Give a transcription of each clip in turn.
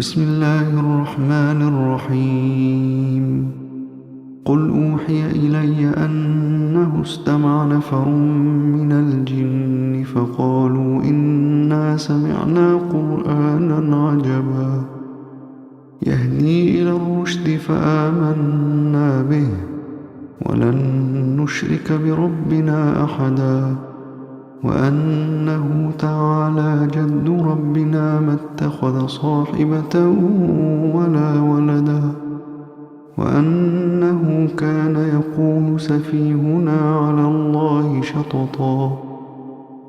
بسم الله الرحمن الرحيم. قل أوحي إلي أنه استمع نفر من الجن فقالوا إنا سمعنا قرآنا عجبا يهدي إلى الرشد فآمنا به ولن نشرك بربنا أحدا وأنه تعالى جد ربنا ما اتخذ صاحبة ولا ولدا وأنه كان يقول سفيهنا على الله شططا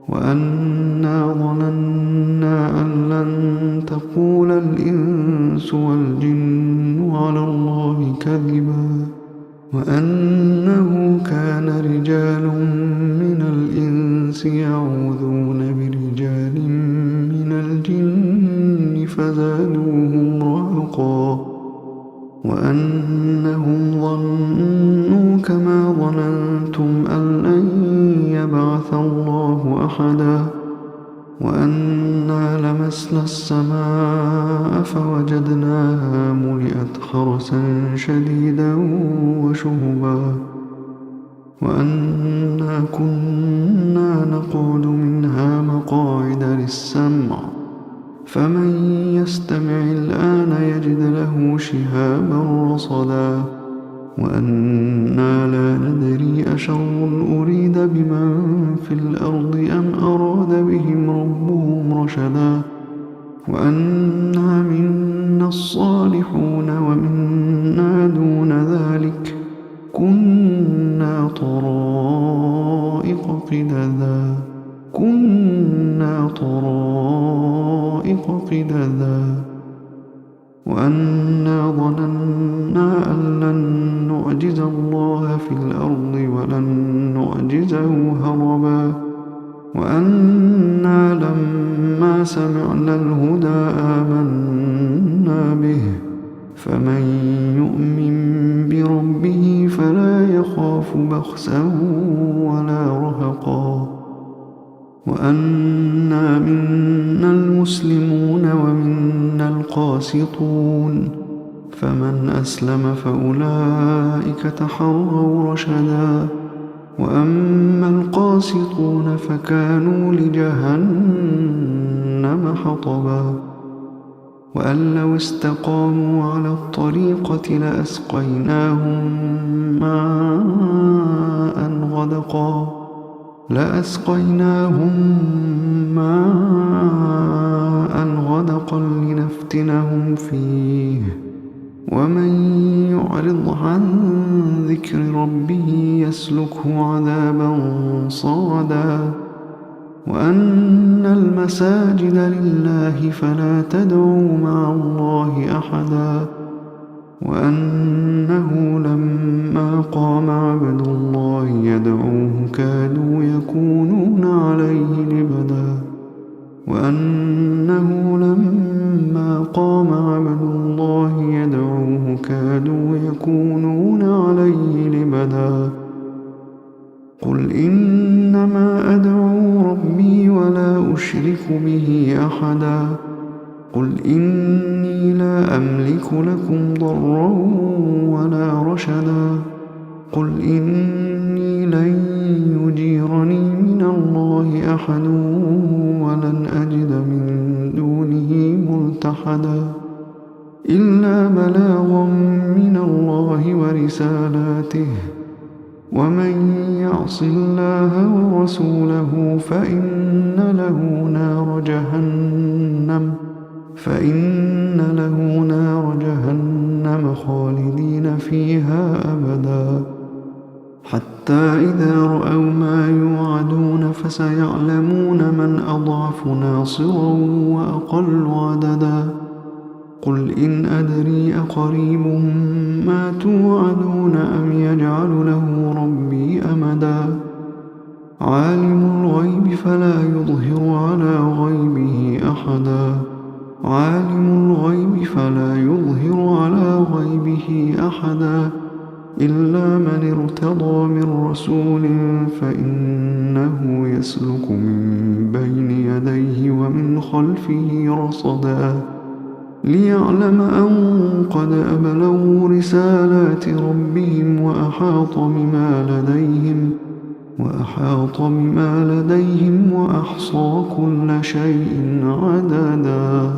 وأنا ظننا أن لن تقول الإنس والجن على الله كذبا وأنه كان رجال من الإنس يعوذون برجال من الجن فزادوهم رهقا وأنهم ظنوا كما ظننتم أن لن يبعث الله أحدا وأنا لمسنا السماء فوجدناها ملئت حرسا شديدا وشهبا وأنا كنا نقعد منها مقاعد للسمع فمن يستمع الآن يجد له شهابا رصدا وأنا لا ندري أشر أريد بمن في الأرض أم أراد بهم ربهم رشدا وأنا منا الصالحون ومنا دون ذلك كنا طرائق قددا وأنا ظننا أن لن نعجز الله في الأرض ولن نعجزه هربا وأنا لما سمعنا الهدى آمنا به فمن يؤمن بربه فلا يخاف بخسا ولا رهقا وأنا منا المسلمون ومنا القاسطون فمن أسلم فأولئك تحروا رشدا وأما القاسطون فكانوا لجهنم حطبا وأن لو استقاموا على الطريقة لأسقيناهم ماء غدقا لنفتنهم فيه ومن يعرض عن ذكر ربه يسلكه عذابا صعدا وأن المساجد لله فلا تدعوا مع الله أحدا وأنه لما قام عبد الله يدعوه كادوا يكونون عليه لبدا وأنه لما قام عبد الله يدعوه كادوا يكونون عليه لبدا قل إنما أدعو ربي ولا أشرك به أحدا قل إني لا أملك لكم ضرا ولا رشدا قل إني لن يجيرني من الله أحد ولن أجد من دونه ملتحدا إلا بلاغا من الله ورسالاته ومن يعص الله ورسوله فإن له نار جهنم خالدين فيها أبدا حتى إذا رأوا ما يوعدون فسيعلمون من أضعف ناصرا وأقل عددا قل إن أدري أقريب ما توعدون أم يجعل له ربي أمدا عالم الغيب فلا يظهر على غيبه أحدا إلا من ارتضى من رسول فإنه يسلك من بين يديه ومن خلفه رصدا ليعلم أن قد أبلغوا رسالات ربهم وأحاط بما لديهم وأحصى كل شيء عددا.